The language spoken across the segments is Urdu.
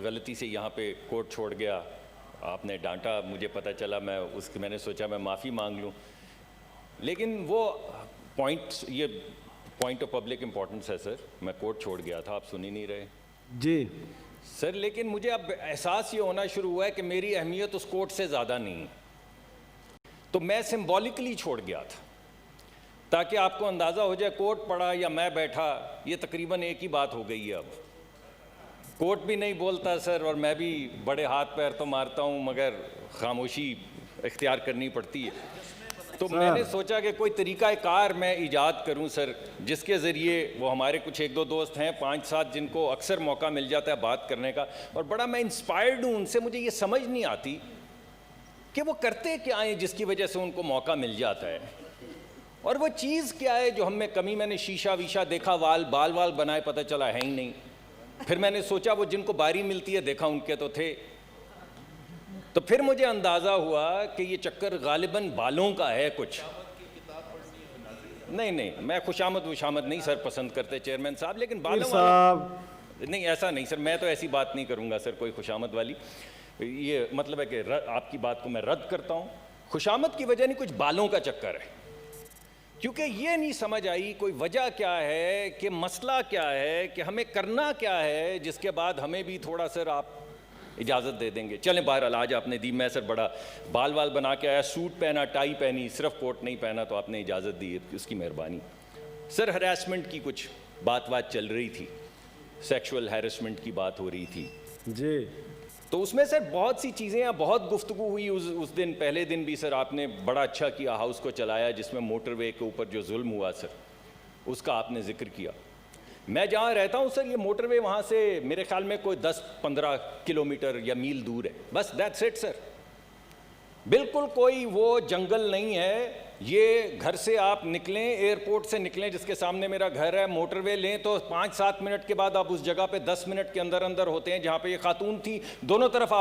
غلطی سے یہاں پہ کورٹ چھوڑ گیا، آپ نے ڈانٹا، مجھے پتہ چلا، میں نے سوچا میں معافی مانگ لوں، لیکن وہ یہ پوائنٹ آف پبلک امپورٹنس ہے سر. میں کورٹ چھوڑ گیا تھا، آپ سن ہی نہیں رہے جی سر. لیکن مجھے اب احساس یہ ہونا شروع ہوا ہے کہ میری اہمیت اس کورٹ سے زیادہ نہیں ہے، تو میں سمبولکلی چھوڑ گیا تھا تاکہ آپ کو اندازہ ہو جائے کورٹ پڑا یا میں بیٹھا، یہ تقریباً ایک ہی بات ہو گئی ہے. اب کورٹ بھی نہیں بولتا سر، اور میں بھی بڑے ہاتھ پیر تو مارتا ہوں مگر خاموشی اختیار کرنی پڑتی ہے. تو میں نے سوچا کہ کوئی طریقہ کار میں ایجاد کروں سر، جس کے ذریعے وہ ہمارے کچھ ایک دو دوست ہیں 5-7 جن کو اکثر موقع مل جاتا ہے بات کرنے کا، اور بڑا میں انسپائرڈ ہوں ان سے. مجھے یہ سمجھ نہیں آتی کہ وہ کرتے کیا ہیں جس کی وجہ سے ان کو موقع مل جاتا ہے، اور وہ چیز کیا ہے جو ہم میں کمی. میں نے شیشہ ویشہ دیکھا، بال بنائے، پتہ چلا ہے ہی نہیں. پھر میں نے سوچا وہ جن کو باری ملتی ہے دیکھا ان کے تو تھے. تو پھر مجھے اندازہ ہوا کہ یہ چکر غالباً بالوں کا ہے کچھ. نہیں میں خوشامد وشامد نہیں سر پسند کرتے چیئرمین صاحب، لیکن بالوں نہیں، ایسا نہیں سر، میں تو ایسی بات نہیں کروں گا سر کوئی خوشامد والی. یہ مطلب ہے کہ آپ کی بات کو میں رد کرتا ہوں. خوشامد کی وجہ نہیں، کچھ بالوں کا چکر ہے، کیونکہ یہ نہیں سمجھ آئی کوئی وجہ کیا ہے، کہ مسئلہ کیا ہے، کہ ہمیں کرنا کیا ہے، جس کے بعد ہمیں بھی تھوڑا سر آپ اجازت دے دیں گے. چلیں بہرحال آج آپ نے دی. میں سر بڑا بال بنا کے آیا، سوٹ پہنا، ٹائی پہنی، صرف کوٹ نہیں پہنا، تو آپ نے اجازت دی، اس کی مہربانی. سر ہراسمنٹ کی کچھ بات چل رہی تھی، سیکشول ہیرسمنٹ کی بات ہو رہی تھی جی. تو اس میں سر بہت سی چیزیں ہیں، بہت گفتگو ہوئی اس دن. پہلے دن بھی سر آپ نے بڑا اچھا کیا، ہاؤس کو چلایا، جس میں موٹر وے کے اوپر جو ظلم ہوا سر اس کا آپ نے ذکر کیا. میں جہاں رہتا ہوں سر، یہ موٹر وے وہاں سے میرے خیال میں کوئی 10-15 کلومیٹر یا میل دور ہے، بس دیٹس اٹ سر. بالکل کوئی وہ جنگل نہیں ہے. یہ گھر سے آپ نکلیں، ایئرپورٹ سے نکلیں جس کے سامنے میرا گھر ہے، موٹر وے لیں تو 5-7 منٹ کے بعد آپ اس جگہ پہ 10 منٹ کے اندر ہوتے ہیں جہاں پہ یہ خاتون تھی. دونوں طرف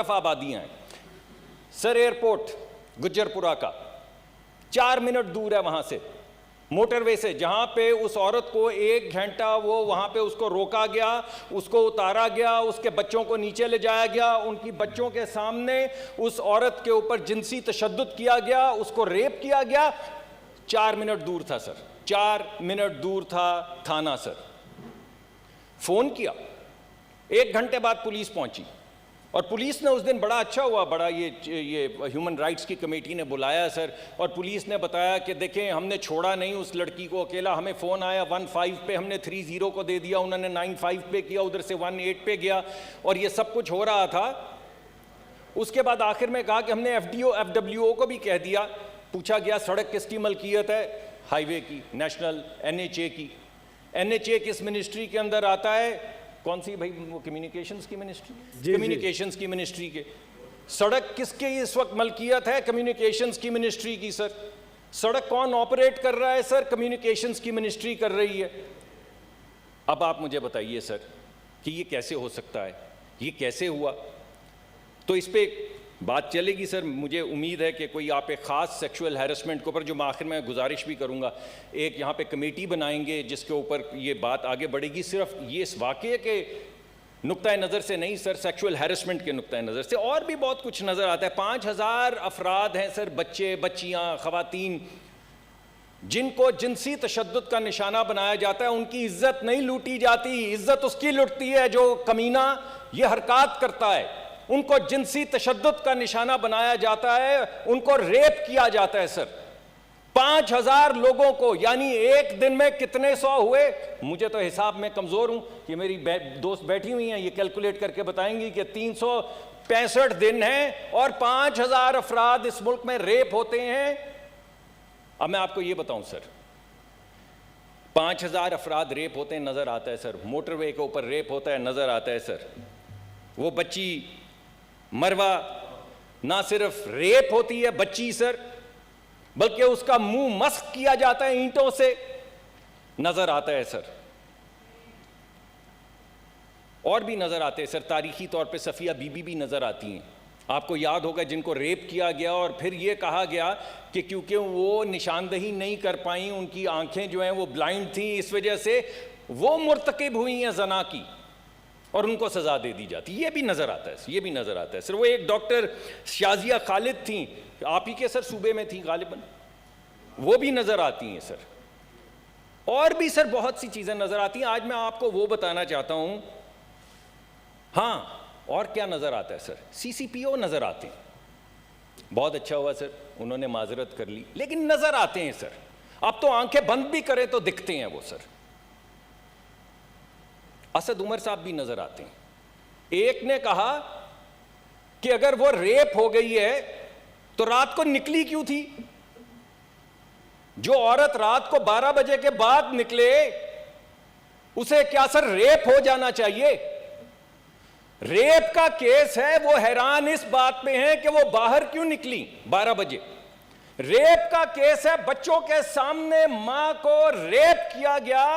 آبادیاں ہیں سر. ایئرپورٹ گجرپورہ کا 4 منٹ دور ہے وہاں سے، موٹر وے سے، جہاں پہ اس عورت کو 1 گھنٹہ وہاں پہ اس کو روکا گیا، اس کو اتارا گیا، اس کے بچوں کو نیچے لے جایا گیا، ان کی بچوں کے سامنے اس عورت کے اوپر جنسی تشدد کیا گیا، اس کو ریپ کیا گیا. 4 منٹ دور تھا سر، 4 منٹ دور تھا تھانہ سر. فون کیا، 1 گھنٹے بعد پولیس پہنچی، اور پولیس نے اس دن بڑا اچھا ہوا، بڑا یہ ہیومن رائٹس کی کمیٹی نے بلایا سر، اور پولیس نے بتایا کہ دیکھیں ہم نے چھوڑا نہیں اس لڑکی کو اکیلا. ہمیں فون آیا 15 پہ، ہم نے 30 کو دے دیا، انہوں نے 95 پہ کیا، ادھر سے 18 پہ گیا، اور یہ سب کچھ ہو رہا تھا. اس کے بعد آخر میں کہا کہ ہم نے FWO کو بھی کہہ دیا. پوچھا گیا سڑک کس کی ملکیت ہے؟ ہائی وے کی، نیشنل NHA کی. NHA کس منسٹری کے اندر آتا ہے؟ کون سی بھائی؟ وہ کمیونیکیشنز کی منسٹری، کمیونیکیشنز کی منسٹری کے. سڑک کس کی اس وقت ملکیت ہے؟ کمیونیکیشنز کی منسٹری کی سر. سڑک کون آپریٹ کر رہا ہے سر؟ کمیونیکیشنز کی منسٹری کر رہی ہے. اب آپ مجھے بتائیے سر کہ یہ کیسے ہو سکتا ہے، یہ کیسے ہوا؟ تو اس پہ بات چلے گی سر. مجھے امید ہے کہ کوئی آپ ایک خاص سیکشول ہیرسمنٹ کے اوپر، جو میں آخر میں گزارش بھی کروں گا، ایک یہاں پہ کمیٹی بنائیں گے جس کے اوپر یہ بات آگے بڑھے گی. صرف یہ اس واقعے کے نقطۂ نظر سے نہیں سر، سیکشول ہیرسمنٹ کے نقطۂ نظر سے اور بھی بہت کچھ نظر آتا ہے. 5000 افراد ہیں سر، بچے، بچیاں، خواتین، جن کو جنسی تشدد کا نشانہ بنایا جاتا ہے. ان کی عزت نہیں لوٹی جاتی، عزت اس کی لٹتی ہے جو کمینہ یہ حرکات کرتا ہے. ان کو جنسی تشدد کا نشانہ بنایا جاتا ہے، ان کو ریپ کیا جاتا ہے سر. 5000 لوگوں کو، یعنی ایک دن میں کتنے 100 ہوئے؟ مجھے تو حساب میں کمزور ہوں، یہ میری دوست بیٹھی ہوئی ہیں، یہ کیلکولیٹ کر کے بتائیں گی کہ 365 دن ہیں اور 5000 افراد اس ملک میں ریپ ہوتے ہیں. اب میں آپ کو یہ بتاؤں سر، 5000 افراد ریپ ہوتے ہیں نظر آتا ہے سر. موٹر وے کے اوپر ریپ ہوتا ہے نظر آتا ہے سر. وہ بچی مروا، نہ صرف ریپ ہوتی ہے بچی سر، بلکہ اس کا منہ مسخ کیا جاتا ہے اینٹوں سے، نظر آتا ہے سر. اور بھی نظر آتے ہیں سر، تاریخی طور پہ صفیہ بی بی بھی نظر آتی ہیں. آپ کو یاد ہوگا جن کو ریپ کیا گیا اور پھر یہ کہا گیا کہ کیونکہ وہ نشاندہی نہیں کر پائیں، ان کی آنکھیں جو ہیں وہ بلائنڈ تھیں، اس وجہ سے وہ مرتکب ہوئی ہیں زنا کی. اور ان کو سزا دے دی جاتی. یہ بھی نظر آتا ہے, یہ بھی نظر آتا ہے سر. وہ ایک ڈاکٹر شازیہ خالد تھیں, آپ ہی کے سر صوبے میں تھیں غالباً, وہ بھی نظر آتی ہیں سر. اور بھی سر بہت سی چیزیں نظر آتی ہیں. آج میں آپ کو وہ بتانا چاہتا ہوں. ہاں, اور کیا نظر آتا ہے سر؟ سی سی پی او نظر آتے ہیں. بہت اچھا ہوا سر, انہوں نے معذرت کر لی, لیکن نظر آتے ہیں سر. اب تو آنکھیں بند بھی کریں تو دکھتے ہیں وہ سر. اسد عمر صاحب بھی نظر آتے ہیں. ایک نے کہا کہ اگر وہ ریپ ہو گئی ہے تو رات کو نکلی کیوں تھی؟ جو عورت رات کو 12 بجے کے بعد نکلے اسے کیا سر ریپ ہو جانا چاہیے؟ ریپ کا کیس ہے, وہ حیران اس بات پہ ہیں کہ وہ باہر کیوں نکلی 12 بجے. ریپ کا کیس ہے, بچوں کے سامنے ماں کو ریپ کیا گیا,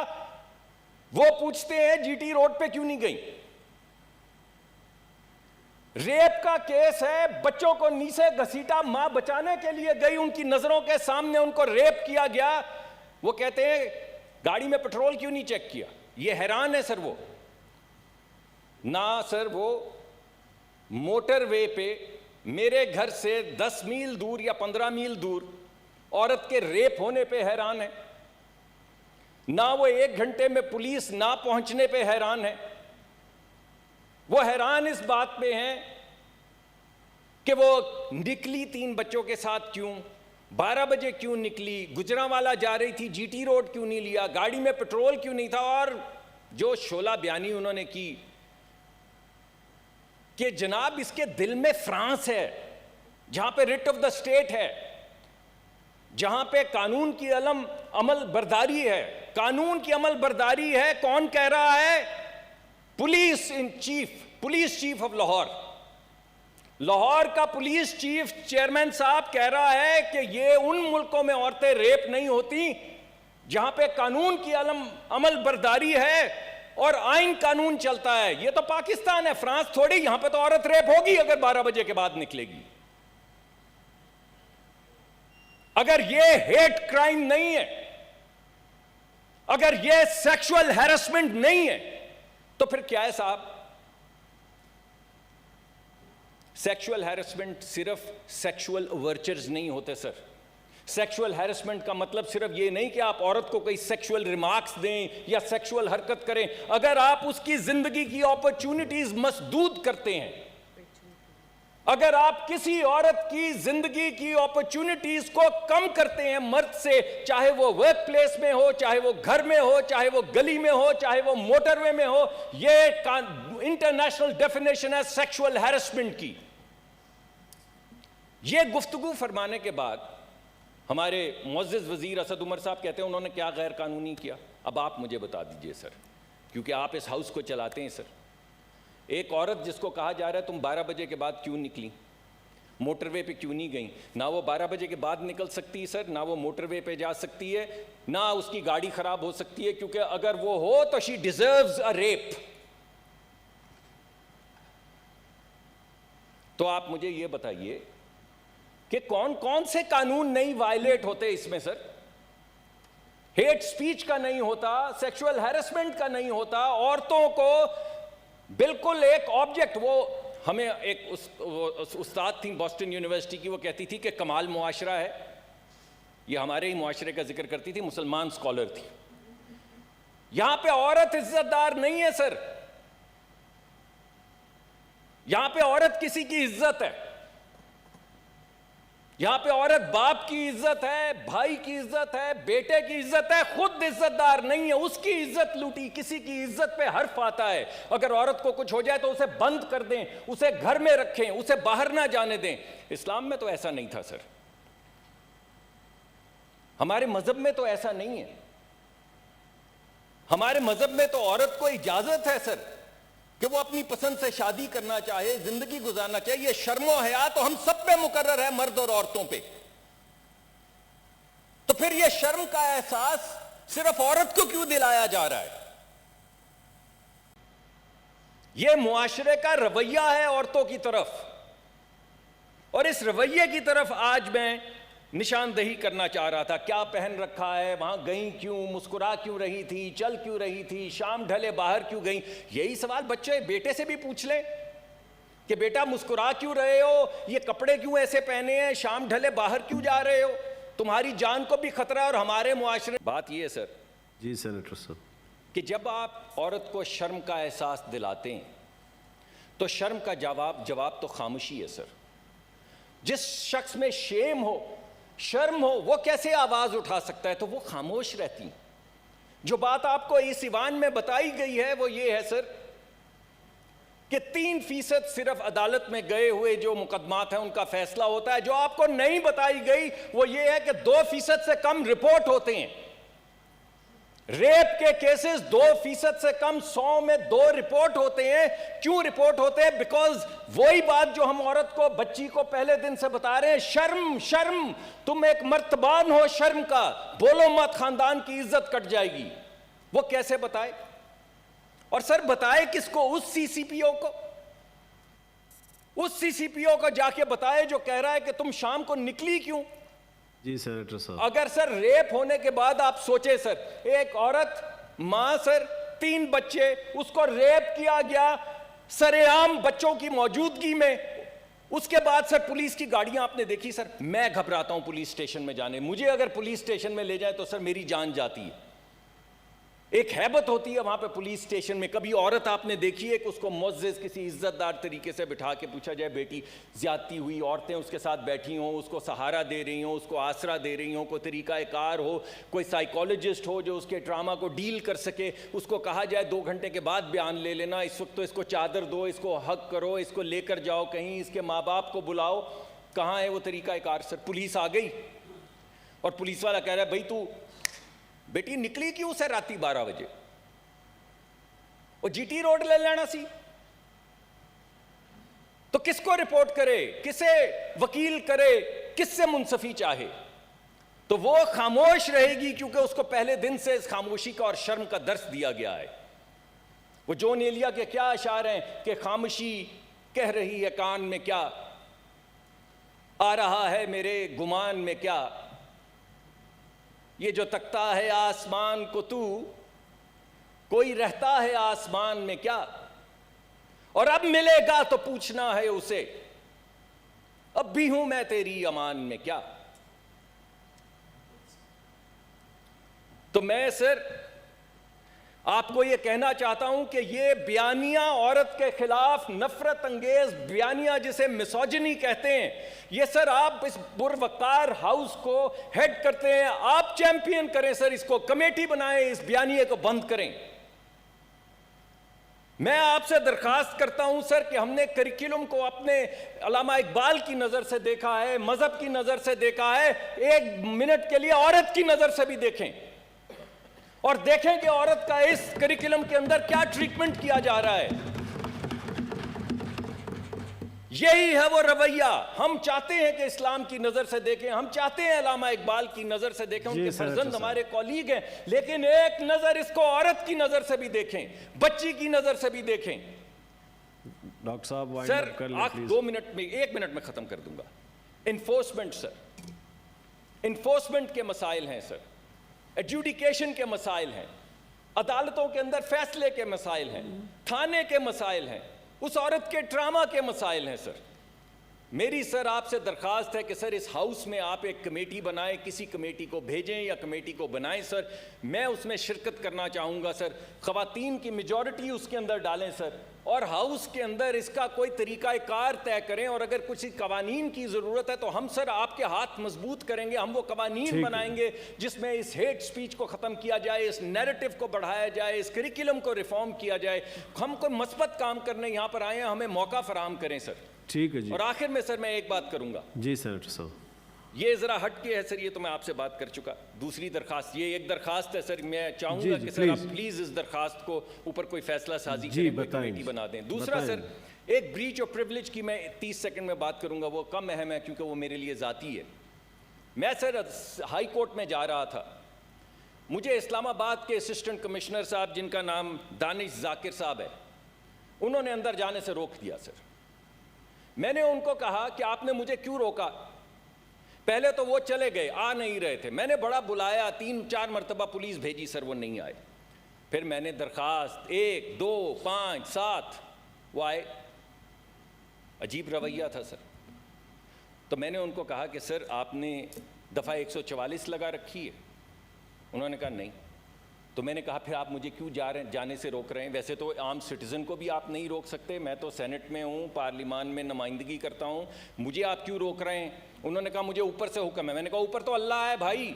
وہ پوچھتے ہیں جی ٹی روڈ پہ کیوں نہیں گئی. ریپ کا کیس ہے, بچوں کو نیچے گھسیٹا, ماں بچانے کے لیے گئی, ان کی نظروں کے سامنے ان کو ریپ کیا گیا, وہ کہتے ہیں گاڑی میں پیٹرول کیوں نہیں چیک کیا. یہ حیران ہے سر. وہ نہ سر وہ موٹر وے پہ میرے گھر سے 10 میل دور یا 15 میل دور عورت کے ریپ ہونے پہ حیران ہے, نہ وہ 1 گھنٹے میں پولیس نہ پہنچنے پہ حیران ہے. وہ حیران اس بات پہ ہیں کہ وہ نکلی 3 بچوں کے ساتھ کیوں, 12 بجے کیوں نکلی, گجرانوالا جا رہی تھی, جی ٹی روڈ کیوں نہیں لیا, گاڑی میں پیٹرول کیوں نہیں تھا. اور جو شعلہ بیانی انہوں نے کی کہ جناب اس کے دل میں فرانس ہے, جہاں پہ ریٹ آف دا اسٹیٹ ہے, جہاں پہ قانون کی عمل برداری ہے. قانون کی عمل برداری ہے, کون کہہ رہا ہے؟ Police chief of Lahore. Lahore کا پولیس چیف چیئرمین صاحب کہہ رہا ہے کہ یہ ان ملکوں میں عورتیں ریپ نہیں ہوتی جہاں پہ قانون کی عمل برداری ہے اور آئین قانون چلتا ہے. یہ تو پاکستان ہے, فرانس تھوڑی. یہاں پہ تو عورت ریپ ہوگی اگر 12 بجے کے بعد نکلے گی. اگر یہ ہیٹ کرائم نہیں ہے, اگر یہ سیکشول ہیرسمنٹ نہیں ہے, تو پھر کیا ہے صاحب؟ سیکشول ہیرسمنٹ صرف سیکشول اوورچرز نہیں ہوتے سر. سیکشول ہیرسمنٹ کا مطلب صرف یہ نہیں کہ آپ عورت کو کوئی سیکشول ریمارکس دیں یا سیکشول حرکت کریں. اگر آپ اس کی زندگی کی اپرچونٹیز مسدود کرتے ہیں, اگر آپ کسی عورت کی زندگی کی اپرچونٹیز کو کم کرتے ہیں مرد سے, چاہے وہ ورک پلیس میں ہو, چاہے وہ گھر میں ہو, چاہے وہ گلی میں ہو, چاہے وہ موٹر وے میں ہو, یہ انٹرنیشنل ڈیفینیشن ہے سیکشول ہیرسمنٹ کی. یہ گفتگو فرمانے کے بعد ہمارے معزز وزیر اسد عمر صاحب کہتے ہیں انہوں نے کیا غیر قانونی کیا. اب آپ مجھے بتا دیجئے سر, کیونکہ آپ اس ہاؤس کو چلاتے ہیں سر. ایک عورت جس کو کہا جا رہا ہے تم 12 بجے کے بعد کیوں نکلی, موٹر وے پہ کیوں نہیں گئیں؟ نہ وہ 12 بجے کے بعد نکل سکتی ہے سر, نہ وہ موٹر وے پہ جا سکتی ہے, نہ اس کی گاڑی خراب ہو سکتی ہے, کیونکہ اگر وہ ہو تو شی ڈیزروز اے ریپ. تو آپ مجھے یہ بتائیے کہ کون کون سے قانون نہیں وائلیٹ ہوتے اس میں سر؟ ہیٹ سپیچ کا نہیں ہوتا, سیکشول ہیرسمنٹ کا نہیں ہوتا. عورتوں کو بالکل ایک آبجیکٹ, وہ ہمیں ایک استاد تھیں بوسٹن یونیورسٹی کی, وہ کہتی تھی کہ کمال معاشرہ ہے. یہ ہمارے ہی معاشرے کا ذکر کرتی تھی, مسلمان سکالر تھی. یہاں پہ عورت عزت دار نہیں ہے سر, یہاں پہ عورت کسی کی عزت ہے. یہاں پہ عورت باپ کی عزت ہے, بھائی کی عزت ہے, بیٹے کی عزت ہے, خود عزت دار نہیں ہے, اس کی عزت لوٹی. کسی کی عزت پہ حرف آتا ہے. اگر عورت کو کچھ ہو جائے تو اسے بند کر دیں, اسے گھر میں رکھیں, اسے باہر نہ جانے دیں. اسلام میں تو ایسا نہیں تھا سر, ہمارے مذہب میں تو ایسا نہیں ہے. ہمارے مذہب میں تو عورت کو اجازت ہے سر کہ وہ اپنی پسند سے شادی کرنا چاہے, زندگی گزارنا چاہے. یہ شرم و حیا تو ہم سب پہ مقرر ہے, مرد اور عورتوں پہ. تو پھر یہ شرم کا احساس صرف عورت کو کیوں دلایا جا رہا ہے؟ یہ معاشرے کا رویہ ہے عورتوں کی طرف, اور اس رویے کی طرف آج میں نشاندہی کرنا چاہ رہا تھا، کیا پہن رکھا ہے، وہاں گئیں کیوں، مسکرا کیوں رہی تھی، چل کیوں رہی تھی، شام ڈھلے باہر کیوں گئیں. یہی سوال بچے بیٹے سے بھی پوچھ لیں کہ بیٹا مسکرا کیوں رہے ہو، یہ کپڑے کیوں ایسے پہنے ہیں، شام ڈھلے باہر کیوں جا رہے ہو، تمہاری جان کو بھی خطرہ ہے اور ہمارے معاشرے. بات یہ ہے سر جی سینیٹر صاحب کہ جب آپ عورت کو شرم کا احساس دلاتے ہیں تو شرم کا جواب تو خاموشی ہے سر. جس شخص میں شرم ہو وہ کیسے آواز اٹھا سکتا ہے؟ تو وہ خاموش رہتی ہیں. جو بات آپ کو اس ایوان میں بتائی گئی ہے وہ یہ ہے سر کہ 3% صرف عدالت میں گئے ہوئے جو مقدمات ہیں ان کا فیصلہ ہوتا ہے. جو آپ کو نہیں بتائی گئی وہ یہ ہے کہ 2% سے کم رپورٹ ہوتے ہیں. ریپ کے کیسز 2% سے کم 100 میں 2 رپورٹ ہوتے ہیں. کیوں رپورٹ ہوتے ہیں؟ بیکاز وہی بات جو ہم عورت کو، بچی کو پہلے دن سے بتا رہے ہیں، شرم، تم ایک مرتبان ہو شرم کا، بولو مت خاندان کی عزت کٹ جائے گی. وہ کیسے بتائے؟ اور سر بتائے کس کو؟ اس سی سی پی او کو جا کے بتائے جو کہہ رہا ہے کہ تم شام کو نکلی کیوں. جی سینیٹر صاحب اگر سر ریپ ہونے کے بعد آپ سوچے سر، ایک عورت ماں سر 3 بچے، اس کو ریپ کیا گیا سر عام بچوں کی موجودگی میں. اس کے بعد سر پولیس کی گاڑیاں آپ نے دیکھی سر. میں گھبراتا ہوں پولیس اسٹیشن میں جانے. مجھے اگر پولیس اسٹیشن میں لے جائے تو سر میری جان جاتی ہے. ایک ہیبت ہوتی ہے وہاں پہ پولیس اسٹیشن میں. کبھی عورت آپ نے دیکھی ہے کہ اس کو معزز کسی عزت دار طریقے سے بٹھا کے پوچھا جائے بیٹی زیادتی ہوئی، عورتیں اس کے ساتھ بیٹھی ہوں، اس کو سہارا دے رہی ہوں، اس کو آسرا دے رہی ہوں، کوئی طریقہ کار ہو، کوئی سائیکالوجسٹ ہو جو اس کے ٹراما کو ڈیل کر سکے، اس کو کہا جائے 2 گھنٹے کے بعد بیان لے لینا، اس وقت تو اس کو چادر دو، اس کو حق کرو، اس کو لے کر جاؤ کہیں، اس کے ماں باپ کو بلاؤ. کہاں ہے وہ طریقہ کار سر؟ پولیس آ گئی اور پولیس والا کہہ رہا ہے بھائی تو بیٹی نکلی کیوں سر راتی 12 بجے؟ وہ جی ٹی روڈ لے لینا سی. تو کس کو رپورٹ کرے، کسے وکیل کرے، کس سے منصفی چاہے؟ تو وہ خاموش رہے گی کیونکہ اس کو پہلے دن سے اس خاموشی کا اور شرم کا درس دیا گیا ہے. وہ جون ایلیا کے کیا اشعار ہیں کہ خاموشی کہہ رہی ہے کان میں کیا، آ رہا ہے میرے گمان میں کیا، یہ جو تکتا ہے آسمان کو تو، کوئی رہتا ہے آسمان میں کیا، اور اب ملے گا تو پوچھنا ہے اسے، اب بھی ہوں میں تیری امان میں کیا. تو میں سر آپ کو یہ کہنا چاہتا ہوں کہ یہ بیانیہ عورت کے خلاف نفرت انگیز بیانیہ جسے میسوجنی کہتے ہیں، یہ سر آپ اس پروقار ہاؤس کو ہیڈ کرتے ہیں، آپ چیمپئن کریں سر، اس کو کمیٹی بنائیں، اس بیانیے کو بند کریں. میں آپ سے درخواست کرتا ہوں سر کہ ہم نے کریکولم کو اپنے علامہ اقبال کی نظر سے دیکھا ہے، مذہب کی نظر سے دیکھا ہے، 1 منٹ کے لیے عورت کی نظر سے بھی دیکھیں اور دیکھیں کہ عورت کا اس کریکولم کے اندر کیا ٹریٹمنٹ کیا جا رہا ہے. یہی ہے وہ رویہ. ہم چاہتے ہیں کہ اسلام کی نظر سے دیکھیں، ہم چاہتے ہیں علامہ اقبال کی نظر سے دیکھیں، ان کے فرزند ہمارے کولیگ ہیں، لیکن ایک نظر اس کو عورت کی نظر سے بھی دیکھیں، بچی کی نظر سے بھی دیکھیں. ڈاکٹر صاحب وائنڈ سر اپ کر لیں آپ پلیز. 2 منٹ میں 1 منٹ میں ختم کر دوں گا. انفورسمنٹ سر، انفورسمنٹ کے مسائل ہیں سر، ایڈجوڈیکیشن کے مسائل ہیں، عدالتوں کے اندر فیصلے کے مسائل ہیں، تھانے کے مسائل ہیں، اس عورت کے ٹراما کے مسائل ہیں سر. میری سر آپ سے درخواست ہے کہ سر اس ہاؤس میں آپ ایک کمیٹی بنائیں، کسی کمیٹی کو بھیجیں یا کمیٹی کو بنائیں سر. میں اس میں شرکت کرنا چاہوں گا سر. خواتین کی میجورٹی اس کے اندر ڈالیں سر، اور ہاؤس کے اندر اس کا کوئی طریقہ کار طے کریں، اور اگر کچھ قوانین کی ضرورت ہے تو ہم سر آپ کے ہاتھ مضبوط کریں گے. ہم وہ قوانین بنائیں گے جس میں اس ہیٹ سپیچ کو ختم کیا جائے، اس نیریٹو کو بڑھایا جائے، اس کریکولم کو ریفارم کیا جائے. ہم کوئی مثبت کام کرنے یہاں پر آئے ہیں، ہمیں موقع فراہم کریں سر. ٹھیک ہے جی. اور آخر میں سر میں ایک بات کروں گا. جی سینیٹر صاحب یہ ذرا ہٹ کے ہے سر، یہ تو میں آپ سے بات کر چکا. دوسری درخواست، یہ ایک درخواست ہے سر، میں چاہوں گا کہ سر آپ پلیز اس درخواست کو اوپر کوئی فیصلہ سازی کریں، کوئی کمیٹی بنا دیں. دوسرا سر ایک بریچ آف پریویلیج کی میں 30 سیکنڈ میں بات کروں گا، وہ کم اہم ہے کیونکہ وہ میرے لیے ذاتی ہے. میں سر ہائی کورٹ میں جا رہا تھا، مجھے اسلام آباد کے اسسٹنٹ کمشنر صاحب جن کا نام دانش ذاکر صاحب ہے، انہوں نے اندر جانے سے روک دیا سر. میں نے ان کو کہا کہ آپ نے مجھے کیوں روکا؟ پہلے تو وہ چلے گئے, آ نہیں رہے تھے, میں نے بڑا بلایا, 3-4 مرتبہ پولیس بھیجی سر, وہ نہیں آئے. پھر میں نے درخواست 1, 2, 5, 7 وہ آئے. عجیب رویہ تھا سر. تو میں نے ان کو کہا کہ سر آپ نے دفعہ 144 لگا رکھی ہے؟ انہوں نے کہا نہیں. تو میں نے کہا پھر آپ مجھے کیوں جانے سے روک رہے ہیں؟ ویسے تو عام سٹیزن کو بھی آپ نہیں روک سکتے, میں تو سینٹ میں ہوں, پارلیمان میں نمائندگی کرتا ہوں, مجھے آپ کیوں روک رہے ہیں؟ انہوں نے کہا مجھے اوپر سے حکم ہے. میں نے کہا اوپر تو اللہ ہے بھائی,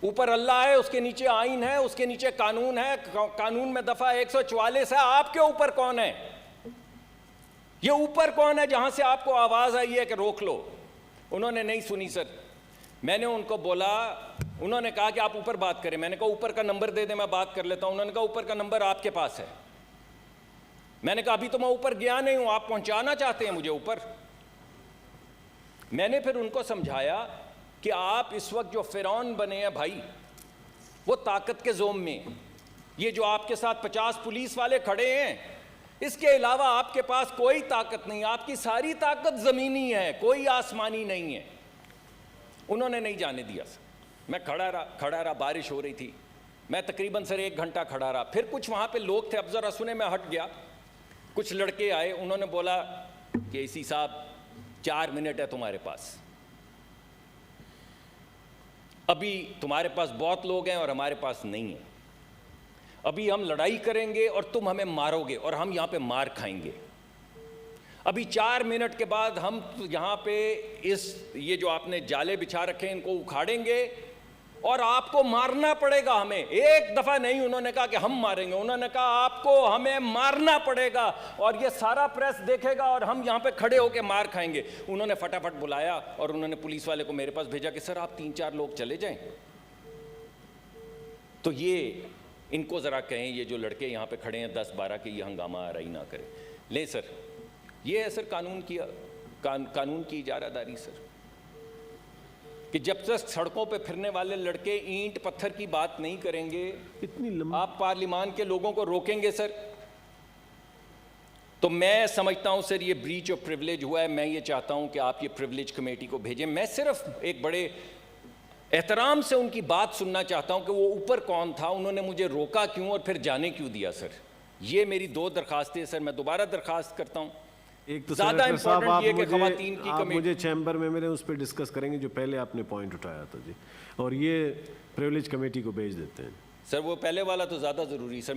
اوپر اللہ ہے, اس کے نیچے آئین ہے, اس کے نیچے قانون ہے, قانون میں دفعہ 144 ہے, آپ کے اوپر کون ہے؟ یہ اوپر کون ہے جہاں سے آپ کو آواز آئی ہے کہ روک لو؟ انہوں نے نہیں سنی سر. میں نے ان کو بولا, انہوں نے کہا کہ آپ اوپر بات کریں. میں نے کہا اوپر کا نمبر دے دیں, میں بات کر لیتا ہوں. انہوں نے کہا اوپر کا نمبر آپ کے پاس ہے. میں نے کہا ابھی تو میں اوپر گیا نہیں ہوں, آپ پہنچانا چاہتے ہیں مجھے اوپر؟ میں نے پھر ان کو سمجھایا کہ آپ اس وقت جو فرعون بنے ہیں بھائی, وہ طاقت کے زوم میں. یہ جو آپ کے ساتھ 50 پولیس والے کھڑے ہیں, اس کے علاوہ آپ کے پاس کوئی طاقت نہیں, آپ کی ساری طاقت زمینی ہے, کوئی آسمانی نہیں ہے. انہوں نے نہیں جانے دیا سر. میں کھڑا رہا, بارش ہو رہی تھی, میں تقریباً سر 1 گھنٹہ کھڑا رہا. پھر کچھ وہاں پہ لوگ تھے, اب ذرا سنے, میں ہٹ گیا. کچھ لڑکے آئے, انہوں نے بولا کہ اسی صاحب 4 منٹ ہے تمہارے پاس, ابھی تمہارے پاس بہت لوگ ہیں اور ہمارے پاس نہیں ہیں, ابھی ہم لڑائی کریں گے اور تم ہمیں مارو گے اور ہم یہاں پہ مار کھائیں گے. ابھی 4 منٹ کے بعد ہم یہاں پہ یہ جو آپ نے جالے بچھا رکھے ہیں ان کو اکھاڑیں گے اور آپ کو مارنا پڑے گا ہمیں. ایک دفعہ نہیں انہوں نے کہا کہ ہم ماریں گے, انہوں نے کہا آپ کو ہمیں مارنا پڑے گا اور یہ سارا پریس دیکھے گا اور ہم یہاں پہ کھڑے ہو کے مار کھائیں گے. انہوں نے فٹافٹ بلایا اور انہوں نے پولیس والے کو میرے پاس بھیجا کہ سر آپ 3-4 لوگ چلے جائیں. تو یہ ان کو ذرا کہیں, یہ جو لڑکے یہاں پہ کھڑے ہیں 10-12 کے, یہ ہنگامہ آرائی نہ کریں. لیں سر, یہ ہے سر قانون کی اجارہ داری سر, کہ جب تک سڑکوں پہ پھرنے والے لڑکے اینٹ پتھر کی بات نہیں کریں گے, آپ پارلیمان کے لوگوں کو روکیں گے سر. تو میں سمجھتا ہوں سر یہ بریچ آف پریولیج ہوا ہے. میں یہ چاہتا ہوں کہ آپ یہ پریولیج کمیٹی کو بھیجیں. میں صرف ایک بڑے احترام سے ان کی بات سننا چاہتا ہوں کہ وہ اوپر کون تھا, انہوں نے مجھے روکا کیوں اور پھر جانے کیوں دیا سر. یہ میری 2 درخواستیں سر. میں دوبارہ درخواست کرتا ہوں, ایک تو زیادہ سینیٹر صاحب امپورٹنٹ یہ کہ خواتین کی آپ کمیٹی, مجھے چیمبر میں میرے اس پہ ڈسکس کریں گے جو پہلے آپ نے پوائنٹ اٹھایا تھا جی, اور یہ پریولیج کمیٹی کو بھیج دیتے ہیں. سر وہ پہلے والا تو زیادہ ضروری سر.